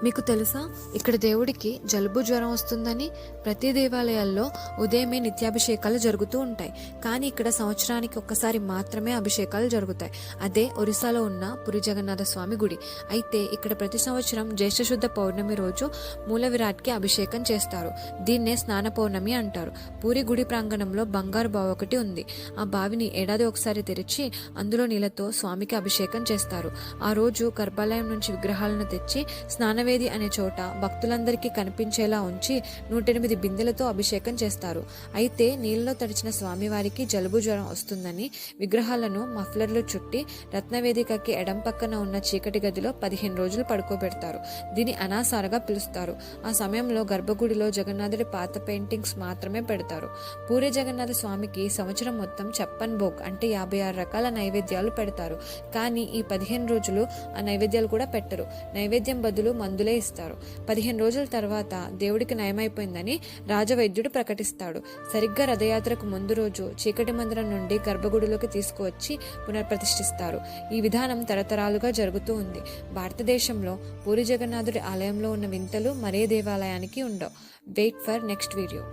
మీకు తెలుసా, ఇక్కడ దేవుడికి జలుబు జ్వరం వస్తుందని ప్రతి దేవాలయాల్లో ఉదయమే నిత్యాభిషేకాలు జరుగుతూ ఉంటాయి. కానీ ఇక్కడ సంవత్సరానికి ఒక్కసారి మాత్రమే అభిషేకాలు జరుగుతాయి. అదే ఒరిస్సాలో ఉన్న పురి జగన్నాథ స్వామి గుడి. అయితే ఇక్కడ ప్రతి సంవత్సరం జ్యేష్ఠశుద్ధ పౌర్ణమి రోజు మూల విరాట్కి అభిషేకం చేస్తారు. దీన్నే స్నాన పౌర్ణమి అంటారు. పూరి గుడి ప్రాంగణంలో బంగారు బావి ఒకటి ఉంది. ఆ బావిని ఏడాది ఒకసారి తెరిచి అందులో నీళ్లతో స్వామికి అభిషేకం చేస్తారు. ఆ రోజు గర్భాలయం నుంచి విగ్రహాలను తెచ్చి స్నానవేది అనే చోట భక్తులందరికీ కనిపించేలా ఉంచి 108 బిందెలతో అభిషేకం చేస్తారు. అయితే నీళ్ళలో తడిచిన స్వామివారికి జలుబు జ్వరం వస్తుందని విగ్రహాలను మఫ్లర్లు చుట్టి రత్నవేదికకి ఎడం పక్కన ఉన్న చీకటి గదిలో 15 రోజులు పడుకోబెడతారు. దీని అనాసారగా పిలుస్తారు. ఆ సమయంలో గర్భగుడిలో జగన్నాథుడి పాత పెయింటింగ్స్ మాత్రమే పెడతారు. పూరి జగన్నాథ స్వామికి సంవత్సరం మొత్తం చప్పన్ భోగ్ అంటే 56 రకాల నైవేద్యాలు పెడతారు. కానీ ఈ 15 రోజులు ఆ నైవేద్యాలు కూడా పెట్టరు. నైవేద్యం బదులు మందులే ఇస్తారు. 15 రోజుల తర్వాత దేవుడికి నయమైపోయిందని రాజవైద్యుడు ప్రకటిస్తాడు. సరిగ్గా రథయాత్రకు ముందు రోజు చీకటి మందిరం నుండి గర్భగుడిలోకి తీసుకువచ్చి పునఃప్రతిష్ఠిస్తారు. ఈ విధానం తరతరాలుగా జరుగుతూ ఉంది. భారతదేశంలో పూరి జగన్నాథుడి ఆలయంలో ఉన్న వింతలు మరే దేవాలయానికి ఉండవు. Wait for next video.